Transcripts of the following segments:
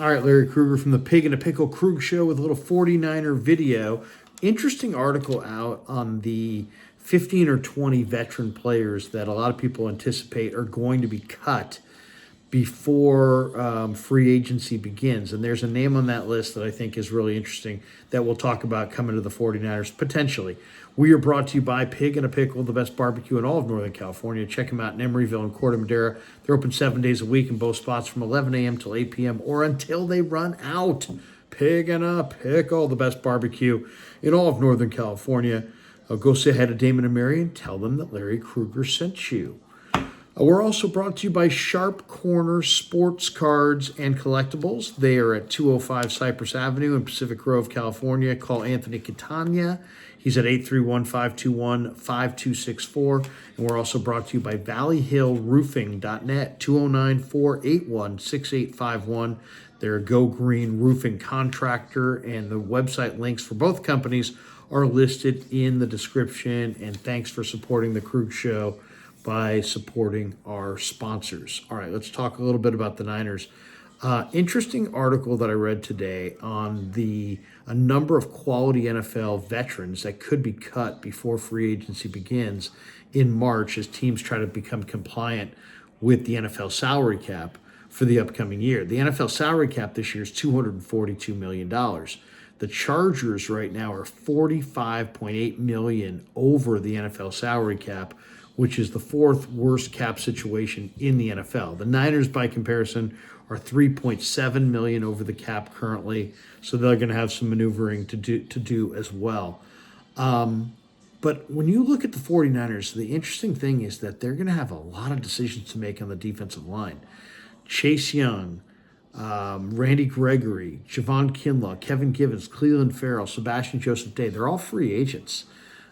All right, Larry Krueger from the Pig and a Pickle Krug Show with a little 49er video. Interesting article out on the 15 or 20 veteran players that a lot of people anticipate are going to be cut before free agency begins. And there's a name on that list that I think is really interesting that we'll talk about coming to the 49ers potentially. We are brought to you by Pig and a Pickle, the best barbecue in all of Northern California. Check them out in Emeryville and Corte Madera. They're open 7 days a week in both spots from 11 a.m. till 8 p.m. or until they run out. Pig and a Pickle, the best barbecue in all of Northern California. Go say hi to Damon and Mary and tell them that Larry Krueger sent you. We're also brought to you by Sharp Corner Sports Cards and Collectibles. They are at 205 Cypress Avenue in Pacific Grove, California. Call Anthony Catania. He's at 831-521-5264. And we're also brought to you by ValleyHillRoofing.net, 209-481-6851. They're a Go Green roofing contractor, and the website links for both companies are listed in the description. And thanks for supporting the Krug Show by supporting our sponsors. All right, let's talk a little bit about the Niners. Interesting article that I read today on a number of quality NFL veterans that could be cut before free agency begins in March as teams try to become compliant with the NFL salary cap for the upcoming year. The NFL salary cap this year is $242 million. The Chargers right now are $45.8 million over the NFL salary cap, which is the fourth worst cap situation in the NFL. The Niners, by comparison, are $3.7 million over the cap currently, so they're going to have some maneuvering to do as well. But when you look at the 49ers, the interesting thing is that they're going to have a lot of decisions to make on the defensive line. Chase Young, Randy Gregory, Javon Kinlaw, Kevin Givens, Cleveland Farrell, Sebastian Joseph Day, they're all free agents.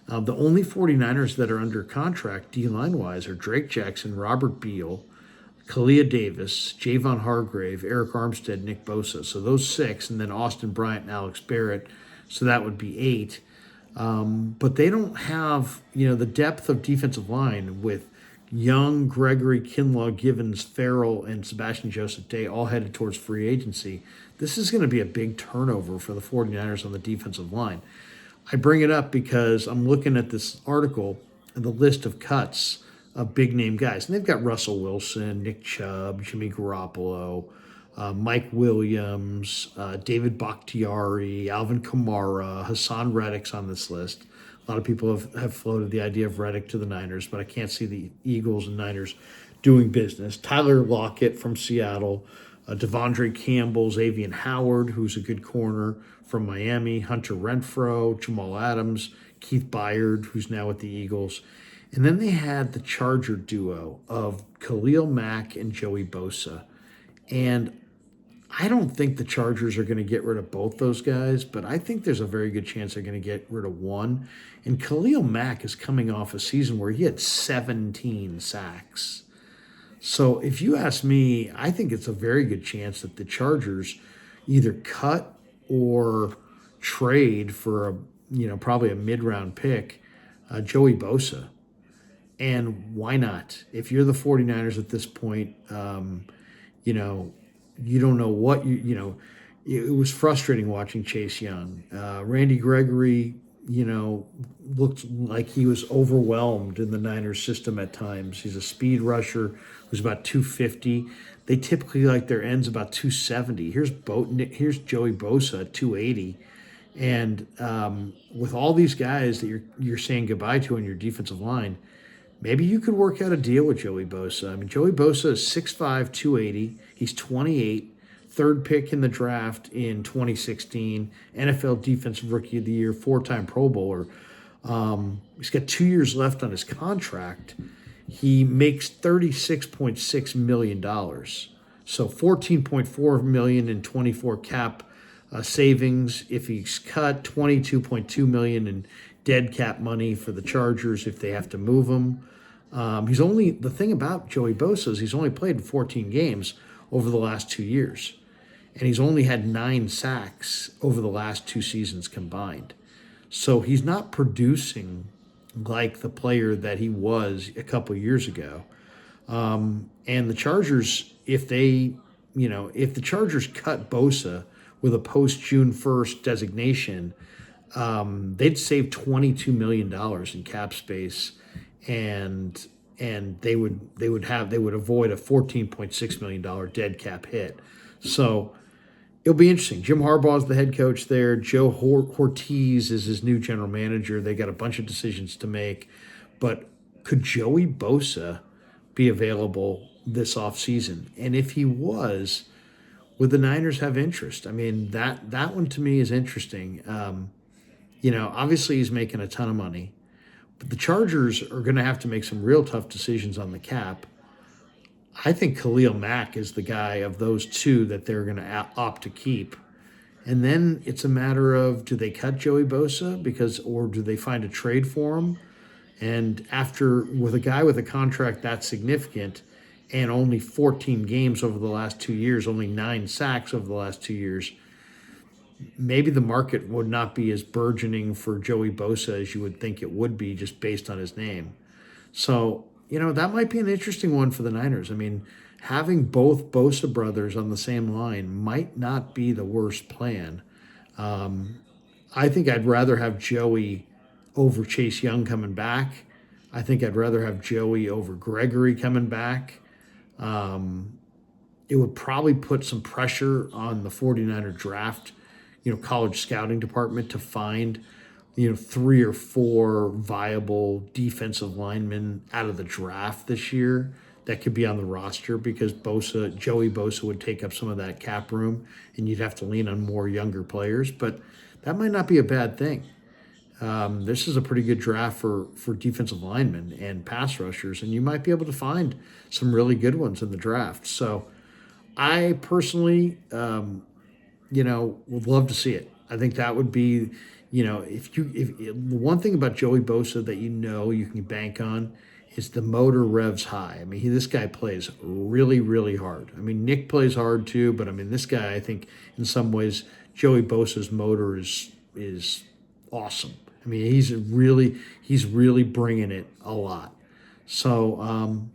The only 49ers that are under contract D-line-wise are Drake Jackson, Robert Beal, Kalia Davis, Javon Hargrave, Eric Armstead, Nick Bosa. So those six, and then Austin Bryant and Alex Barrett. So that would be eight. But they don't have, the depth of defensive line with Young, Gregory, Kinlaw, Givens, Farrell, and Sebastian Joseph Day all headed towards free agency. This is going to be a big turnover for the 49ers on the defensive line. I bring it up because I'm looking at this article and the list of cuts of big-name guys. And they've got Russell Wilson, Nick Chubb, Jimmy Garoppolo, Mike Williams, David Bakhtiari, Alvin Kamara, Hassan Reddick's on this list. A lot of people have floated the idea of Reddick to the Niners, but I can't see the Eagles and Niners doing business. Tyler Lockett from Seattle, Devondre Campbell, Xavier Howard, who's a good corner from Miami, Hunter Renfrow, Jamal Adams, Keith Byard, who's now with the Eagles. And then they had the Charger duo of Khalil Mack and Joey Bosa. And I don't think the Chargers are going to get rid of both those guys, but I think there's a very good chance they're going to get rid of one. And Khalil Mack is coming off a season where he had 17 sacks. So if you ask me, I think it's a very good chance that the Chargers either cut or trade for probably a mid-round pick, Joey Bosa. And why not? If you're the 49ers at this point, you don't know what it was frustrating watching Chase Young. Randy Gregory, looked like he was overwhelmed in the Niners system at times. He's a speed rusher who's about 250. They typically like their ends about 270. Here's Joey Bosa at 280. And with all these guys that you're saying goodbye to on your defensive line, maybe you could work out a deal with Joey Bosa. I mean, Joey Bosa is 6'5", 280. He's 28, third pick in the draft in 2016, NFL Defensive Rookie of the Year, four-time Pro Bowler. He's got 2 years left on his contract. He makes $36.6 million. So $14.4 million in 24 cap savings. If he's cut, $22.2 million in dead cap money for the Chargers if they have to move him. The thing about Joey Bosa is he's only played in 14 games over the last 2 years. And he's only had 9 sacks over the last 2 seasons combined. So he's not producing like the player that he was a couple years ago. And the Chargers, if they if the Chargers cut Bosa with a post June 1st designation, they'd save $22 million in cap space, and they would avoid a $14.6 million dead cap hit. So it'll be interesting. Jim Harbaugh is the head coach there. Joe Ortiz is his new general manager. They got a bunch of decisions to make, but could Joey Bosa be available this offseason? And if he was, would the Niners have interest? I mean, that one to me is interesting. Obviously he's making a ton of money, but the Chargers are going to have to make some real tough decisions on the cap. I think Khalil Mack is the guy of those two that they're going to opt to keep. And then it's a matter of, do they cut Joey Bosa or do they find a trade for him? And with a guy with a contract that significant and only 14 games over the last 2 years, only 9 sacks over the last 2 years, maybe the market would not be as burgeoning for Joey Bosa as you would think it would be just based on his name. So, that might be an interesting one for the Niners. I mean, having both Bosa brothers on the same line might not be the worst plan. I think I'd rather have Joey over Chase Young coming back. I think I'd rather have Joey over Gregory coming back. It would probably put some pressure on the 49er draft, college scouting department to find, 3 or 4 viable defensive linemen out of the draft this year that could be on the roster, because Joey Bosa would take up some of that cap room and you'd have to lean on more younger players. But that might not be a bad thing. This is a pretty good draft for defensive linemen and pass rushers, and you might be able to find some really good ones in the draft. So I personally, would love to see it. I think that would be, if the one thing about Joey Bosa that you can bank on is the motor revs high. I mean, this guy plays really, really hard. I mean, Nick plays hard too, but I mean, this guy, I think in some ways, Joey Bosa's motor is awesome. I mean, he's really bringing it a lot. So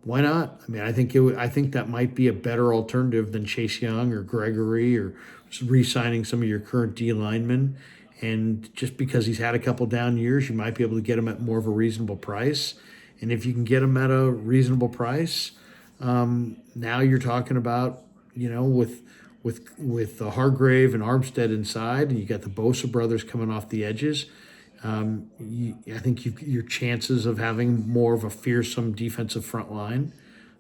why not? I mean, I think that might be a better alternative than Chase Young or Gregory or re-signing some of your current D linemen. And just because he's had a couple down years, you might be able to get him at more of a reasonable price. And if you can get him at a reasonable price, now you're talking about, with the Hargrave and Armstead inside, and you got the Bosa brothers coming off the edges. I think your chances of having more of a fearsome defensive front line.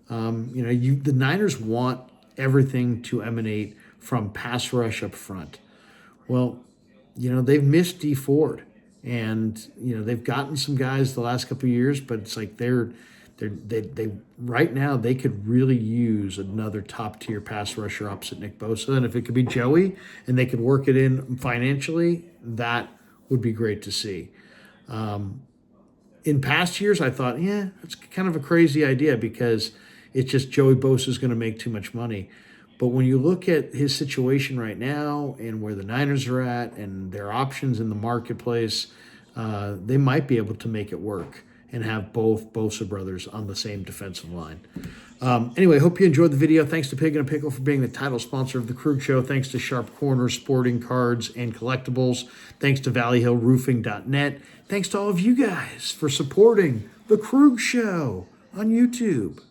The Niners want everything to emanate from pass rush up front. Well, they've missed D Ford, and they've gotten some guys the last couple of years, but it's like they right now they could really use another top tier pass rusher opposite Nick Bosa, and if it could be Joey and they could work it in financially, that would be great to see. In past years, I thought, it's kind of a crazy idea because it's just Joey Bosa is going to make too much money. But when you look at his situation right now and where the Niners are at and their options in the marketplace, they might be able to make it work and have both Bosa brothers on the same defensive line. Anyway, hope you enjoyed the video. Thanks to Pig and a Pickle for being the title sponsor of the Krug Show. Thanks to Sharp Corners, Sporting Cards, and Collectibles. Thanks to ValleyHillRoofing.net. Thanks to all of you guys for supporting the Krug Show on YouTube.